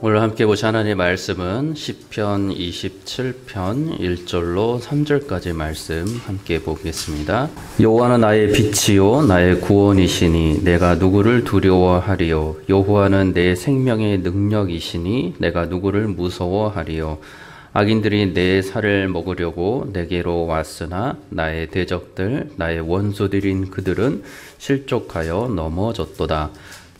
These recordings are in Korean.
오늘 함께 보실 하나님의 말씀은 시편 27편 1절로 3절까지 말씀 함께 보겠습니다. 여호와는 나의 빛이요 나의 구원이시니 내가 누구를 두려워하리요. 여호와는 내 생명의 능력이시니 내가 누구를 무서워하리요. 악인들이 내 살을 먹으려고 내게로 왔으나 나의 대적들 나의 원수들인 그들은 실족하여 넘어졌도다.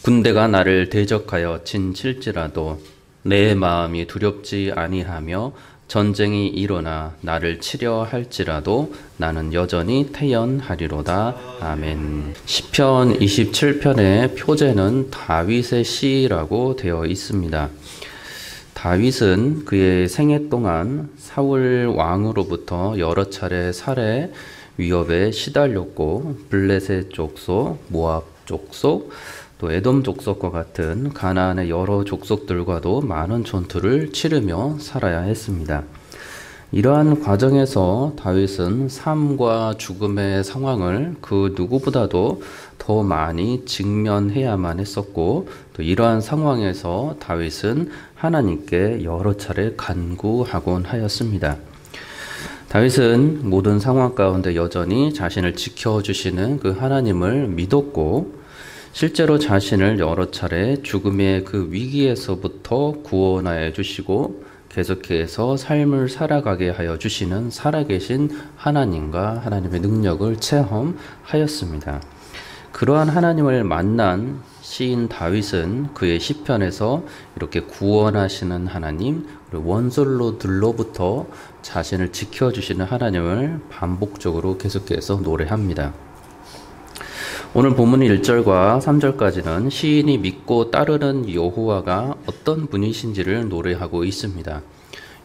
군대가 나를 대적하여 진칠지라도 내 마음이 두렵지 아니하며 전쟁이 일어나 나를 치려 할지라도 나는 여전히 태연하리로다. 아멘. 시편 27편의 표제는 다윗의 시라고 되어 있습니다. 다윗은 그의 생애 동안 사울 왕으로부터 여러 차례 살해 위협에 시달렸고 블레셋 족속, 모압 족속, 또 에돔 족속과 같은 가나안의 여러 족속들과도 많은 전투를 치르며 살아야 했습니다. 이러한 과정에서 다윗은 삶과 죽음의 상황을 그 누구보다도 더 많이 직면해야만 했었고, 또 이러한 상황에서 다윗은 하나님께 여러 차례 간구하곤 하였습니다. 다윗은 모든 상황 가운데 여전히 자신을 지켜주시는 그 하나님을 믿었고, 실제로 자신을 여러 차례 죽음의 그 위기에서부터 구원하여 주시고 계속해서 삶을 살아가게 하여 주시는 살아계신 하나님과 하나님의 능력을 체험하였습니다. 그러한 하나님을 만난 시인 다윗은 그의 시편에서 이렇게 구원하시는 하나님, 그리고 원수들로부터 자신을 지켜주시는 하나님을 반복적으로 계속해서 노래합니다. 오늘 본문 1절과 3절까지는 시인이 믿고 따르는 여호와가 어떤 분이신지를 노래하고 있습니다.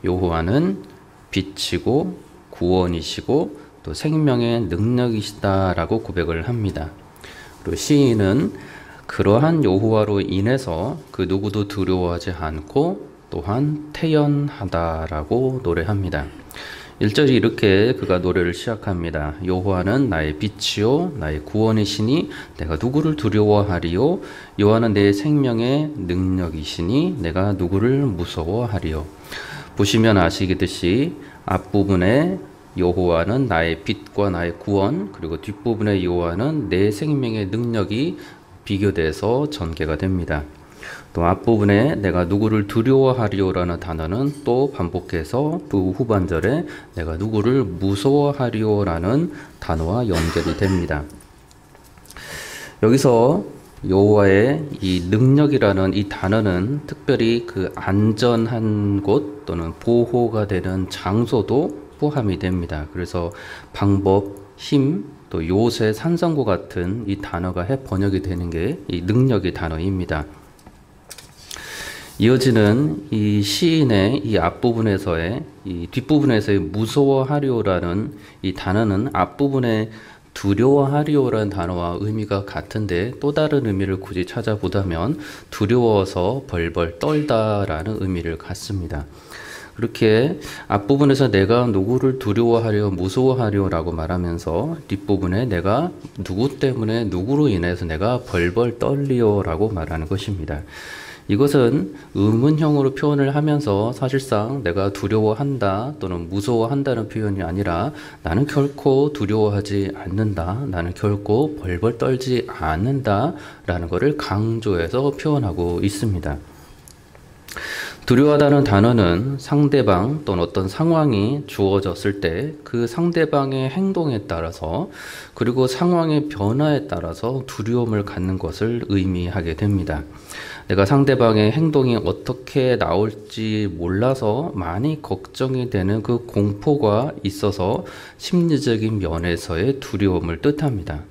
여호와는 빛이고 구원이시고 또 생명의 능력이시다라고 고백을 합니다. 그리고 시인은 그러한 여호와로 인해서 그 누구도 두려워하지 않고 또한 태연하다라고 노래합니다. 1절이 이렇게 그가 노래를 시작합니다. 여호와는 나의 빛이요 나의 구원이시니 내가 누구를 두려워하리요. 여호와는 내 생명의 능력이시니 내가 누구를 무서워하리요. 보시면 아시겠듯이 앞부분에 여호와는 나의 빛과 나의 구원, 그리고 뒷부분에 여호와는 내 생명의 능력이 비교돼서 전개가 됩니다. 또 앞부분에 내가 누구를 두려워하리오라는 단어는 또 반복해서 또 후반절에 내가 누구를 무서워하리오라는 단어와 연결이 됩니다. 여기서 여호와의 이 능력이라는 이 단어는 특별히 그 안전한 곳 또는 보호가 되는 장소도 포함이 됩니다. 그래서 방법, 힘, 또 요새, 산성과 같은 이 단어가 번역이 되는 게 이 능력의 단어입니다. 이어지는 이 시인의 이 앞부분에서의 이 뒷부분에서의 무서워하리오라는 이 단어는 앞부분에 두려워하리오라는 단어와 의미가 같은데 또 다른 의미를 굳이 찾아보자면 두려워서 벌벌 떨다라는 의미를 갖습니다. 그렇게 앞부분에서 내가 누구를 두려워하려 무서워하려라고 말하면서 뒷부분에 내가 누구 때문에 누구로 인해서 내가 벌벌 떨리오라고 말하는 것입니다. 이것은 의문형으로 표현을 하면서 사실상 내가 두려워한다 또는 무서워한다는 표현이 아니라 나는 결코 두려워하지 않는다, 나는 결코 벌벌 떨지 않는다 라는 것을 강조해서 표현하고 있습니다. 두려워하다는 단어는 상대방 또는 어떤 상황이 주어졌을 때 그 상대방의 행동에 따라서 그리고 상황의 변화에 따라서 두려움을 갖는 것을 의미하게 됩니다. 내가 상대방의 행동이 어떻게 나올지 몰라서 많이 걱정이 되는 그 공포가 있어서 심리적인 면에서의 두려움을 뜻합니다.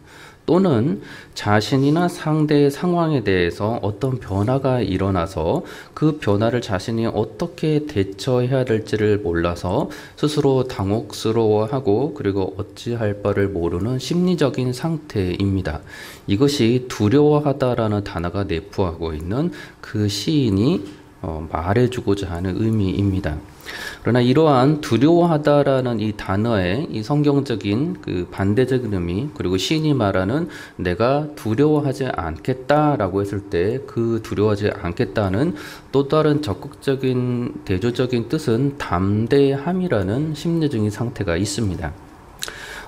또는 자신이나 상대의 상황에 대해서 어떤 변화가 일어나서 그 변화를 자신이 어떻게 대처해야 될지를 몰라서 스스로 당혹스러워하고 그리고 어찌할 바를 모르는 심리적인 상태입니다. 이것이 두려워하다라는 단어가 내포하고 있는 그 시인이 말해주고자 하는 의미입니다. 그러나 이러한 두려워하다라는 이 단어의 이 성경적인 그 반대적인 의미, 그리고 시인이 말하는 내가 두려워하지 않겠다라고 했을 때 그 두려워하지 않겠다는 또 다른 적극적인 대조적인 뜻은 담대함이라는 심리적인 상태가 있습니다.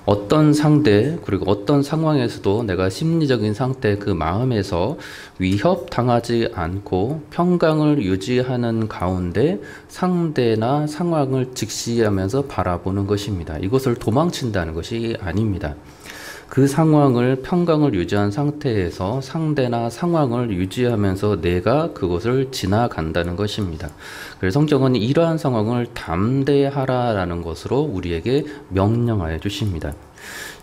어떤 상대 그리고 어떤 상황에서도 내가 심리적인 상태 그 마음에서 위협당하지 않고 평강을 유지하는 가운데 상대나 상황을 직시하면서 바라보는 것입니다. 이것을 도망친다는 것이 아닙니다. 그 상황을 평강을 유지한 상태에서 상대나 상황을 유지하면서 내가 그것을 지나간다는 것입니다. 그래서 성경은 이러한 상황을 담대하라라는 것으로 우리에게 명령하여 주십니다.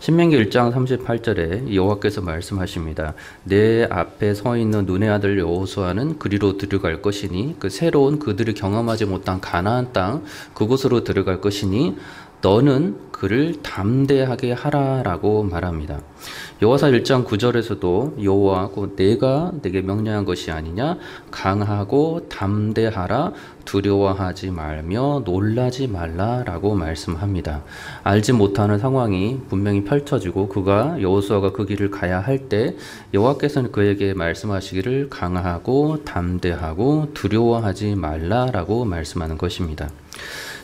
신명기 1장 38절에 여호와께서 말씀하십니다. 내 앞에 서 있는 눈의 아들 여호수아는 그리로 들어갈 것이니 그 새로운 그들이 경험하지 못한 가나안 땅 그곳으로 들어갈 것이니 너는 그를 담대하게 하라라고 말합니다. 여호와서 1장 9절에서도 여호와고 내가 내게 명령한 것이 아니냐 강하고 담대하라 두려워하지 말며 놀라지 말라라고 말씀합니다. 알지 못하는 상황이 분명히 펼쳐지고 그가 여호수아가 그 길을 가야 할 때 여호와께서는 그에게 말씀하시기를 강하고 담대하고 두려워하지 말라라고 말씀하는 것입니다.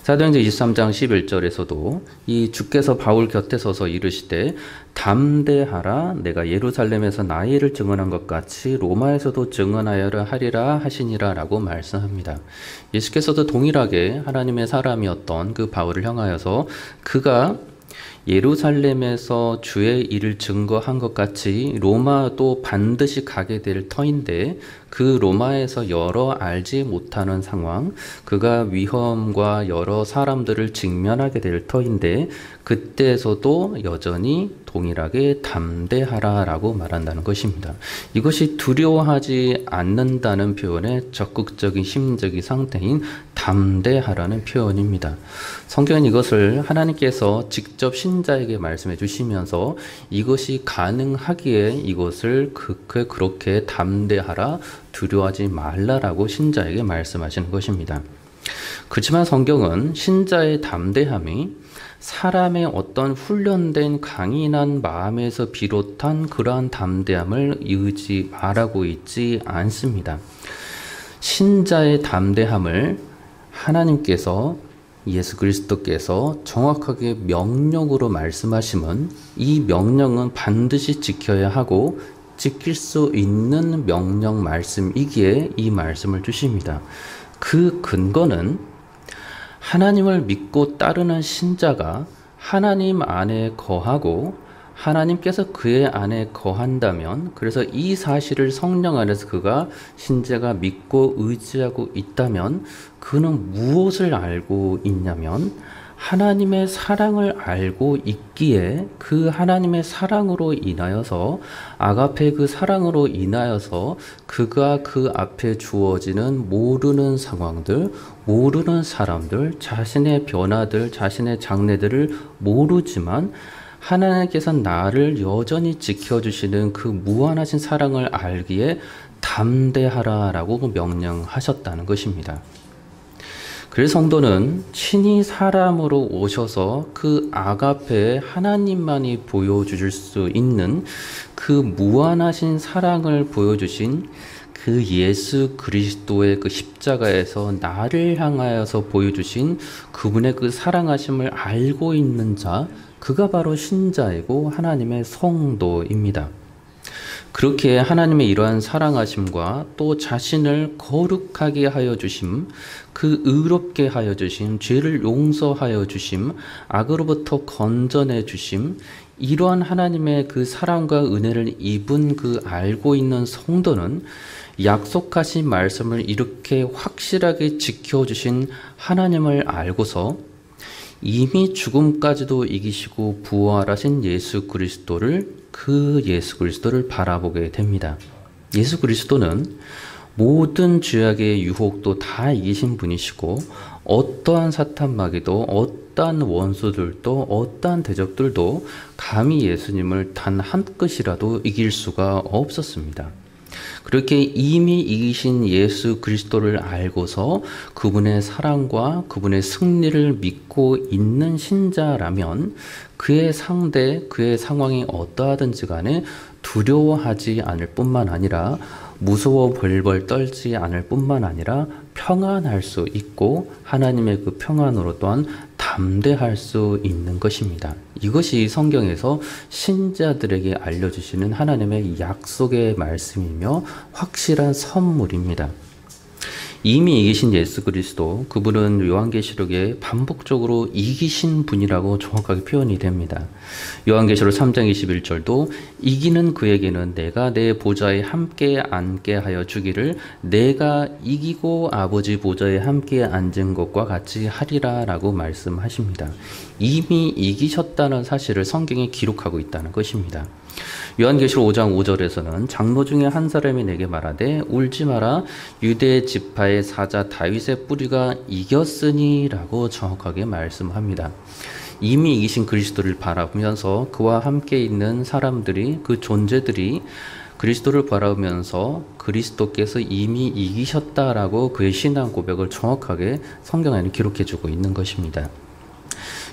사도행전 23장 11절에서도 이 주께서 바울 곁에 서서 이르시되 담대하라 내가 예루살렘에서 나의 일을 증언한 것 같이 로마에서도 증언하여라 하리라 하시니라 라고 말씀합니다. 예수께서도 동일하게 하나님의 사람이었던 그 바울을 향하여서 그가 예루살렘에서 주의 일을 증거한 것 같이 로마도 반드시 가게 될 터인데 그 로마에서 여러 알지 못하는 상황, 그가 위험과 여러 사람들을 직면하게 될 터인데 그때에서도 여전히 동일하게 담대하라라고 말한다는 것입니다. 이것이 두려워하지 않는다는 표현의 적극적인 심적인 상태인 담대하라는 표현입니다. 성경은 이것을 하나님께서 직접 신자에게 말씀해 주시면서 이것이 가능하기에 이것을 그렇게 담대하라 두려워하지 말라라고 신자에게 말씀하시는 것입니다. 그렇지만 성경은 신자의 담대함이 사람의 어떤 훈련된 강인한 마음에서 비롯한 그러한 담대함을 말하고 있지 않습니다. 신자의 담대함을 하나님께서 예수 그리스도께서 정확하게 명령으로 말씀하시면 이 명령은 반드시 지켜야 하고 지킬 수 있는 명령 말씀이기에 이 말씀을 주십니다. 그 근거는 하나님을 믿고 따르는 신자가 하나님 안에 거하고 하나님께서 그의 안에 거한다면, 그래서 이 사실을 성령 안에서 그가 신자가 믿고 의지하고 있다면 그는 무엇을 알고 있냐면 하나님의 사랑을 알고 있기에 그 하나님의 사랑으로 인하여서 아가페 그 사랑으로 인하여서 그가 그 앞에 주어지는 모르는 상황들, 모르는 사람들, 자신의 변화들, 자신의 장래들을 모르지만 하나님께서 나를 여전히 지켜주시는 그 무한하신 사랑을 알기에 담대하라라고 명령하셨다는 것입니다. 그래서 성도는 친히 사람으로 오셔서 그 아가페에 하나님만이 보여주실 수 있는 그 무한하신 사랑을 보여주신 그 예수 그리스도의 그 십자가에서 나를 향하여서 보여주신 그분의 그 사랑하심을 알고 있는 자, 그가 바로 신자이고 하나님의 성도입니다. 그렇게 하나님의 이러한 사랑하심과 또 자신을 거룩하게 하여 주심, 그 의롭게 하여 주심, 죄를 용서하여 주심, 악으로부터 건져내 주심, 이러한 하나님의 그 사랑과 은혜를 입은 그 알고 있는 성도는 약속하신 말씀을 이렇게 확실하게 지켜주신 하나님을 알고서 이미 죽음까지도 이기시고 부활하신 예수 그리스도를 바라보게 됩니다. 예수 그리스도는 모든 죄악의 유혹도 다 이기신 분이시고 어떠한 사탄 마귀도 어떠한 원수들도 어떠한 대적들도 감히 예수님을 단 한 끗이라도 이길 수가 없었습니다. 그렇게 이미 이기신 예수 그리스도를 알고서 그분의 사랑과 그분의 승리를 믿고 있는 신자라면 그의 상대, 그의 상황이 어떠하든지 간에 두려워하지 않을 뿐만 아니라 무서워 벌벌 떨지 않을 뿐만 아니라 평안할 수 있고 하나님의 그 평안으로 또한 담대할 수 있는 것입니다. 이것이 성경에서 신자들에게 알려주시는 하나님의 약속의 말씀이며 확실한 선물입니다. 이미 이기신 예수 그리스도, 그분은 요한계시록에 반복적으로 이기신 분이라고 정확하게 표현이 됩니다. 요한계시록 3장 21절도 이기는 그에게는 내가 내 보좌에 함께 앉게 하여 주기를 내가 이기고 아버지 보좌에 함께 앉은 것과 같이 하리라 라고 말씀하십니다. 이미 이기셨다는 사실을 성경에 기록하고 있다는 것입니다. 요한계시록 5장 5절에서는 장로 중에 한 사람이 내게 말하되 울지 마라 유대 지파의 사자 다윗의 뿌리가 이겼으니 라고 정확하게 말씀합니다. 이미 이기신 그리스도를 바라보면서 그와 함께 있는 사람들이, 그 존재들이 그리스도를 바라보면서 그리스도께서 이미 이기셨다라고 그의 신앙 고백을 정확하게 성경 안에 기록해주고 있는 것입니다.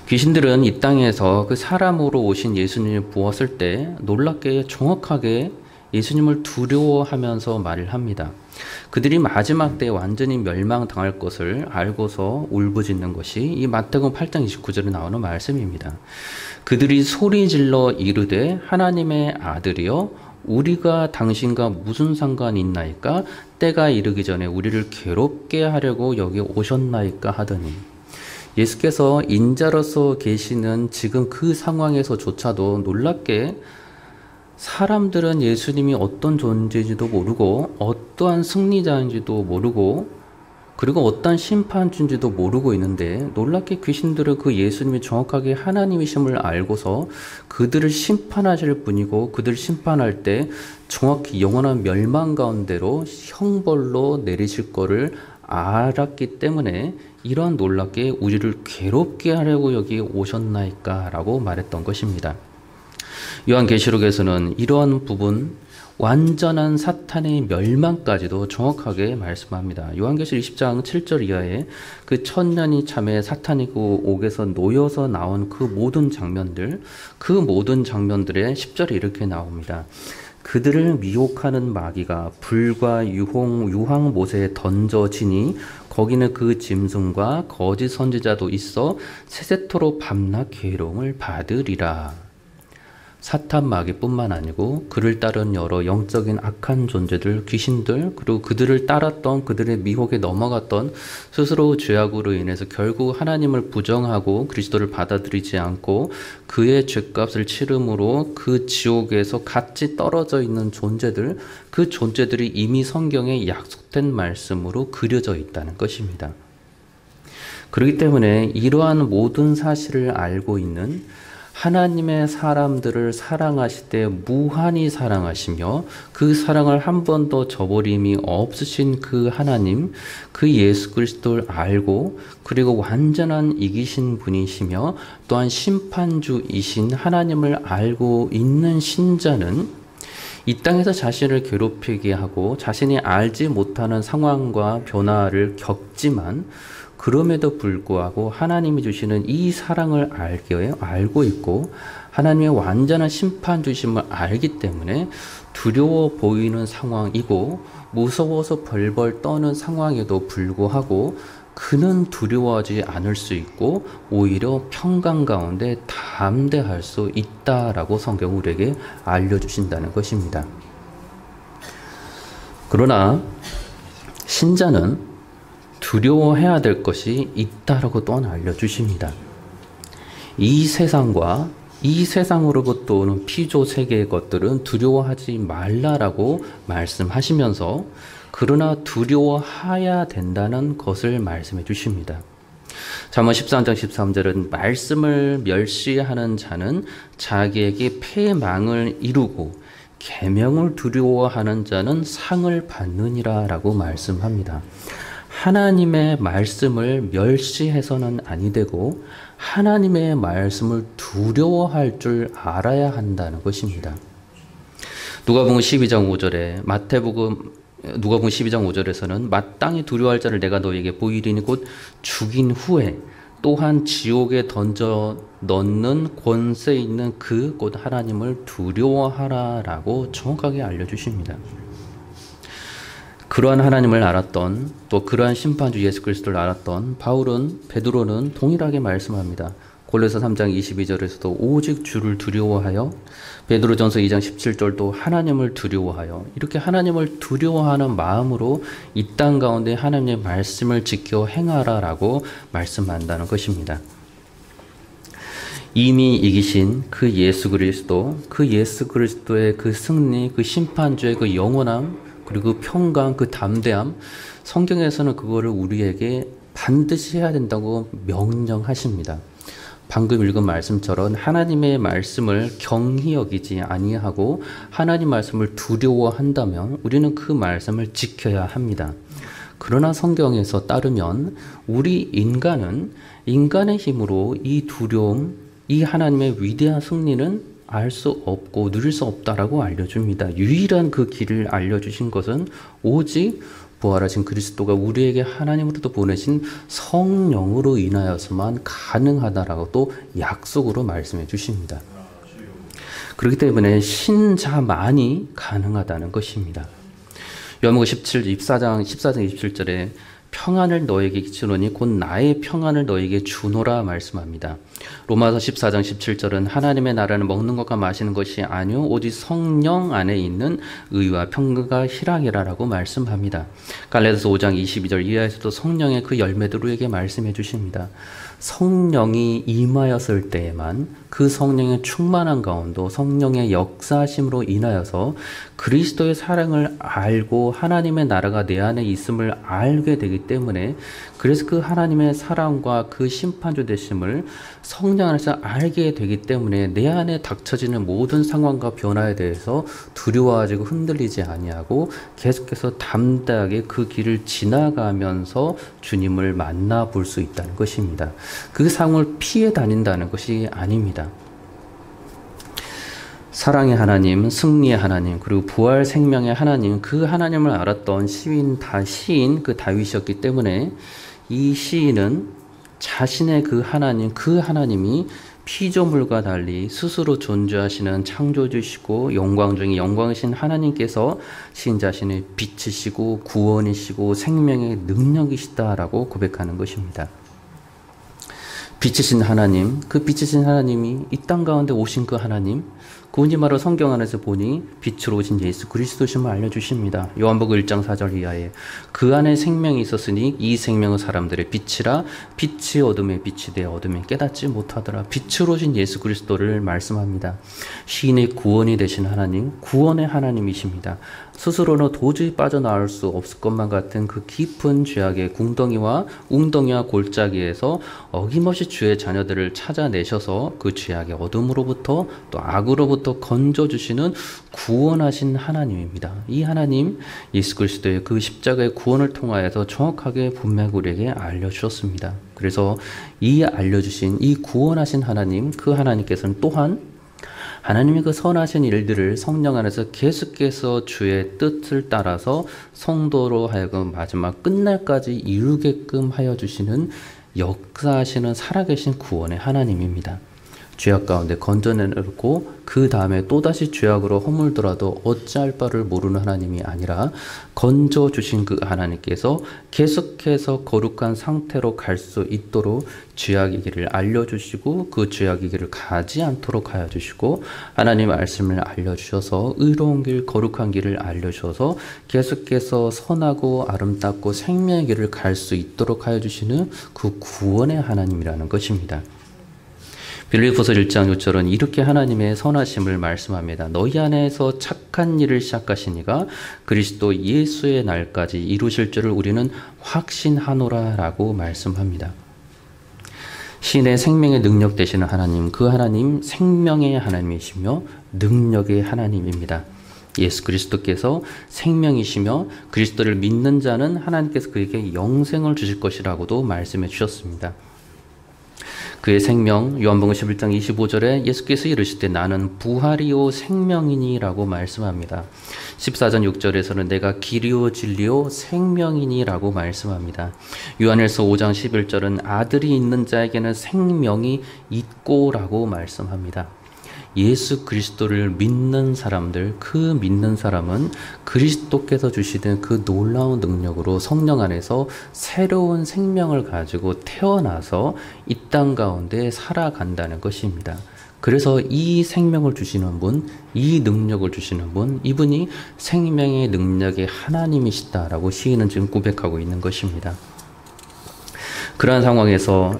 귀신들은 이 땅에서 그 사람으로 오신 예수님을 보았을 때 놀랍게 정확하게 예수님을 두려워하면서 말을 합니다. 그들이 마지막 때 완전히 멸망당할 것을 알고서 울부짖는 것이 이 마태복음 8장 29절에 나오는 말씀입니다. 그들이 소리질러 이르되 하나님의 아들이여 우리가 당신과 무슨 상관이 있나이까? 때가 이르기 전에 우리를 괴롭게 하려고 여기 오셨나이까 하더니 예수께서 인자로서 계시는 지금 그 상황에서조차도 놀랍게 사람들은 예수님이 어떤 존재인지도 모르고 어떠한 승리자인지도 모르고 그리고 어떠한 심판주인지도 모르고 있는데 놀랍게 귀신들은 그 예수님이 정확하게 하나님이심을 알고서 그들을 심판하실 분이고 그들을 심판할 때 정확히 영원한 멸망 가운데로 형벌로 내리실 거를 알았기 때문에 이러한 놀랍게 우리를 괴롭게 하려고 여기 오셨나이까 라고 말했던 것입니다. 요한계시록에서는 이러한 부분 완전한 사탄의 멸망까지도 정확하게 말씀합니다. 요한계시록 20장 7절 이하에 그 천년이 참에 사탄이 그 옥에서 놓여서 나온 그 모든 장면들, 그 모든 장면들의 10절에 이렇게 나옵니다. 그들을 미혹하는 마귀가 불과 유황 못에 던져지니 거기는 그 짐승과 거짓 선지자도 있어 세세토록 밤낮 괴로움을 받으리라. 사탄 마귀뿐만 아니고 그를 따른 여러 영적인 악한 존재들, 귀신들, 그리고 그들을 따랐던 그들의 미혹에 넘어갔던 스스로 죄악으로 인해서 결국 하나님을 부정하고 그리스도를 받아들이지 않고 그의 죄값을 치름으로 그 지옥에서 같이 떨어져 있는 존재들, 그 존재들이 이미 성경에 약속된 말씀으로 그려져 있다는 것입니다. 그렇기 때문에 이러한 모든 사실을 알고 있는 하나님의 사람들을 사랑하실 때 무한히 사랑하시며 그 사랑을 한 번도 저버림이 없으신 그 하나님, 그 예수 그리스도를 알고 그리고 완전한 이기신 분이시며 또한 심판주이신 하나님을 알고 있는 신자는 이 땅에서 자신을 괴롭히게 하고 자신이 알지 못하는 상황과 변화를 겪지만 그럼에도 불구하고 하나님이 주시는 이 사랑을 알고 있고 하나님의 완전한 심판 주심을 알기 때문에 두려워 보이는 상황이고 무서워서 벌벌 떠는 상황에도 불구하고 그는 두려워하지 않을 수 있고 오히려 평강 가운데 담대할 수 있다라고 성경 우리에게 알려주신다는 것입니다. 그러나 신자는 두려워해야 될 것이 있다라고 또한 알려주십니다. 이 세상과 이 세상으로부터 오는 피조 세계의 것들은 두려워하지 말라라고 말씀하시면서 그러나 두려워해야 된다는 것을 말씀해 주십니다. 잠언 13장 13절은 말씀을 멸시하는 자는 자기에게 패망을 이루고 계명을 두려워하는 자는 상을 받느니라 라고 말씀합니다. 하나님의 말씀을 멸시해서는 아니 되고 하나님의 말씀을 두려워할 줄 알아야 한다는 것입니다. 누가복음 12장 5절에 누가복음 12장 5절에서는 마땅히 두려워할 자를 내가 너에게 보이리니 곧 죽인 후에 또한 지옥에 던져 넣는 권세 있는 그 곧 하나님을 두려워하라라고 정확하게 알려주십니다. 그러한 하나님을 알았던, 또 그러한 심판주 예수 그리스도를 알았던 베드로는 동일하게 말씀합니다. 골로새 3장 22절에서도 오직 주를 두려워하여, 베드로전서 2장 17절도 하나님을 두려워하여, 이렇게 하나님을 두려워하는 마음으로 이 땅 가운데 하나님의 말씀을 지켜 행하라라고 말씀한다는 것입니다. 이미 이기신 그 예수 그리스도의 그 승리, 그 심판주의 그 영원함, 그리고 그 평강, 그 담대함, 성경에서는 그거를 우리에게 반드시 해야 된다고 명령하십니다. 방금 읽은 말씀처럼 하나님의 말씀을 경히 여기지 아니하고 하나님 말씀을 두려워한다면 우리는 그 말씀을 지켜야 합니다. 그러나 성경에서 따르면 우리 인간의 힘으로 이 두려움, 이 하나님의 위대한 승리는 알 수 없고 누릴 수 없다라고 알려줍니다. 유일한 그 길을 알려주신 것은 오직 부활하신 그리스도가 우리에게 하나님으로부터 보내신 성령으로 인하여서만 가능하다라고 또 약속으로 말씀해 주십니다. 그렇기 때문에 신자만이 가능하다는 것입니다. 요한복음 14장 27절에 평안을 너에게 주노니 곧 나의 평안을 너에게 주노라 말씀합니다. 로마서 14장 17절은 하나님의 나라는 먹는 것과 마시는 것이 아니요 오직 성령 안에 있는 의와 평강과 희락이라라고 말씀합니다. 갈라디아서 5장 22절 이하에서도 성령의 그 열매들 우리에게 말씀해 주십니다. 성령이 임하였을 때에만 그 성령의 충만한 가운데 성령의 역사심으로 인하여서 그리스도의 사랑을 알고 하나님의 나라가 내 안에 있음을 알게 되기 때문에, 그래서 그 하나님의 사랑과 그 심판주 되심을 성령 안에서 알게 되기 때문에 내 안에 닥쳐지는 모든 상황과 변화에 대해서 두려워하고 흔들리지 아니하고 계속해서 담대하게 그 길을 지나가면서 주님을 만나볼 수 있다는 것입니다. 그 상황을 피해 다닌다는 것이 아닙니다. 사랑의 하나님, 승리의 하나님, 그리고 부활 생명의 하나님, 그 하나님을 알았던 시인 그 다윗이었기 때문에 이 시인은 자신의 그 하나님이 피조물과 달리 스스로 존재하시는 창조주시고 영광 중에 영광이신 하나님께서 시인 자신의 빛이시고 구원이시고 생명의 능력이시다라고 고백하는 것입니다. 빛이신 하나님, 그 빛이신 하나님이 이 땅 가운데 오신 그 하나님, 그분이 바로 성경 안에서 보니 빛으로 오신 예수 그리스도심을 알려주십니다. 요한복음 1장 4절 이하에 그 안에 생명이 있었으니 이 생명은 사람들의 빛이라 빛이 어둠에 빛이 되어 어둠에 깨닫지 못하더라. 빛으로 오신 예수 그리스도를 말씀합니다. 시인의 구원이 되신 하나님, 구원의 하나님이십니다. 스스로는 도저히 빠져나올 수 없을 것만 같은 그 깊은 죄악의 궁덩이와 웅덩이와 골짜기에서 어김없이 주의 자녀들을 찾아내셔서 그 죄악의 어둠으로부터 또 악으로부터 건져주시는 구원하신 하나님입니다. 이 하나님 예수 그리스도의 그 십자가의 구원을 통하여서 정확하게 분명히 우리에게 알려주셨습니다. 그래서 이 알려주신 이 구원하신 하나님, 그 하나님께서는 또한 하나님의 그 선하신 일들을 성령 안에서 계속해서 주의 뜻을 따라서 성도로 하여금 마지막 끝날까지 이루게끔 하여 주시는 역사하시는 살아계신 구원의 하나님입니다. 죄악 가운데 건져내놓고 그 다음에 또다시 죄악으로 허물더라도 어찌할 바를 모르는 하나님이 아니라 건져주신 그 하나님께서 계속해서 거룩한 상태로 갈 수 있도록 죄악의 길을 알려주시고 그 죄악의 길을 가지 않도록 하여 주시고 하나님 말씀을 알려주셔서 의로운 길, 거룩한 길을 알려주셔서 계속해서 선하고 아름답고 생명의 길을 갈 수 있도록 하여 주시는 그 구원의 하나님이라는 것입니다. 빌립보서 1장 6절은 이렇게 하나님의 선하심을 말씀합니다. 너희 안에서 착한 일을 시작하시니가 그리스도 예수의 날까지 이루실 줄을 우리는 확신하노라 라고 말씀합니다. 신의 생명의 능력 되시는 하나님, 그 하나님 생명의 하나님이시며 능력의 하나님입니다. 예수 그리스도께서 생명이시며 그리스도를 믿는 자는 하나님께서 그에게 영생을 주실 것이라고도 말씀해 주셨습니다. 그의 생명, 요한복음 11장 25절에 예수께서 이르시되 나는 부활이요 생명이니라고 말씀합니다. 14장 6절에서는 내가 길이요 진리요 생명이니라고 말씀합니다. 요한일서 5장 11절은 아들이 있는 자에게는 생명이 있고라고 말씀합니다. 예수 그리스도를 믿는 사람들, 그 믿는 사람은 그리스도께서 주시는 그 놀라운 능력으로 성령 안에서 새로운 생명을 가지고 태어나서 이 땅 가운데 살아간다는 것입니다. 그래서 이 생명을 주시는 분, 이 능력을 주시는 분, 이분이 생명의 능력의 하나님이시다라고 시인은 지금 고백하고 있는 것입니다. 그러한 상황에서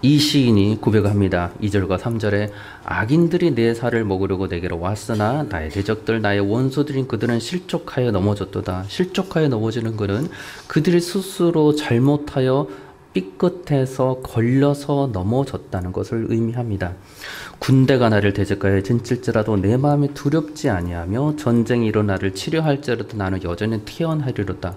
이 시인이 고백합니다. 2절과 3절에 악인들이 내 살을 먹으려고 내게로 왔으나 나의 대적들 나의 원수들인 그들은 실족하여 넘어졌도다. 실족하여 넘어지는 것은 그들이 스스로 잘못하여 삐끗해서 걸려서 넘어졌다는 것을 의미합니다. 군대가 나를 대적하여 진칠지라도 내 마음이 두렵지 아니하며 전쟁이 일어나를 치료할지라도 나는 여전히 태어나리로다.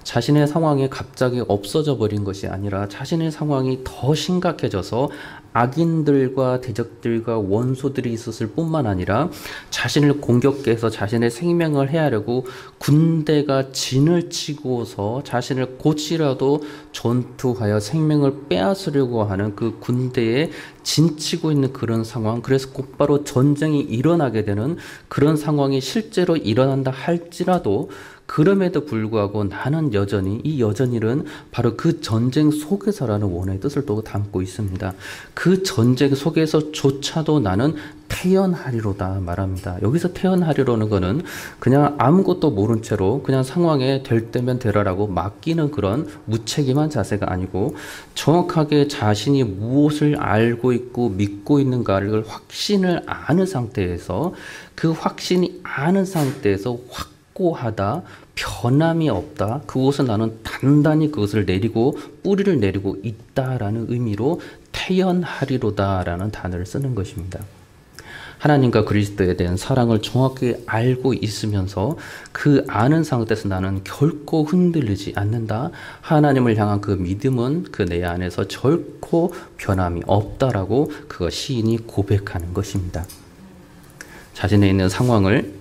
자신의 상황이 갑자기 없어져 버린 것이 아니라 자신의 상황이 더 심각해져서 악인들과 대적들과 원수들이 있었을 뿐만 아니라 자신을 공격해서 자신의 생명을 헤아려고 군대가 진을 치고서 자신을 곧이라도 전투하여 생명을 빼앗으려고 하는 그 군대에 진치고 있는 그런 상황, 그래서 곧바로 전쟁이 일어나게 되는 그런 상황이 실제로 일어난다 할지라도 그럼에도 불구하고 나는 여전히, 이 여전히는 바로 그 전쟁 속에서라는 원의 뜻을 또 담고 있습니다. 그 전쟁 속에서조차도 나는 태어나리로다 말합니다. 여기서 태어나리로는 거는 그냥 아무것도 모른 채로 그냥 상황에 될 때면 되라라고 맡기는 그런 무책임한 자세가 아니고 정확하게 자신이 무엇을 알고 있고 믿고 있는가를 확신을 아는 상태에서 그 확신이 아는 상태에서 확고하다, 변함이 없다, 그곳은 나는 단단히 그것을 내리고 뿌리를 내리고 있다라는 의미로 태연하리로다라는 단어를 쓰는 것입니다. 하나님과 그리스도에 대한 사랑을 정확히 알고 있으면서 그 아는 상태에서 나는 결코 흔들리지 않는다. 하나님을 향한 그 믿음은 그 내 안에서 결코 변함이 없다라고 그 시인이 고백하는 것입니다. 자신의 있는 상황을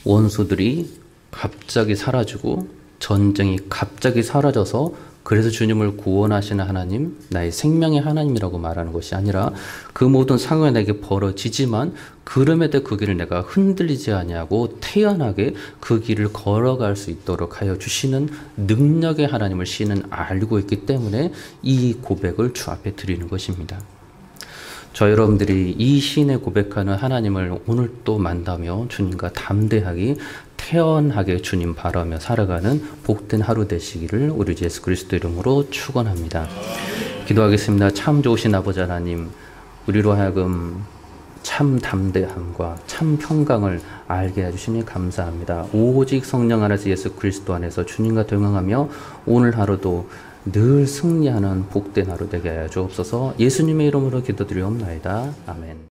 원수들이 갑자기 사라지고 전쟁이 갑자기 사라져서 그래서 주님을 구원하시는 하나님, 나의 생명의 하나님이라고 말하는 것이 아니라 그 모든 상황이 내게 벌어지지만 그럼에도 그 길을 내가 흔들리지 아니하고 태연하게 그 길을 걸어갈 수 있도록 하여 주시는 능력의 하나님을 시인은 알고 있기 때문에 이 고백을 주 앞에 드리는 것입니다. 저 여러분들이 이 시인의 고백하는 하나님을 오늘 또 만나며 주님과 담대하게 태연하게 주님 바라며 살아가는 복된 하루 되시기를 우리 주 예수 그리스도 이름으로 축원합니다. 기도하겠습니다. 참 좋으신 아버지 하나님, 우리로 하여금 참 담대함과 참 평강을 알게 해주시니 감사합니다. 오직 성령 안에서 예수 그리스도 안에서 주님과 동행하며 오늘 하루도 늘 승리하는 복된 하루 되게 하여 주옵소서. 예수님의 이름으로 기도드리옵나이다. 아멘.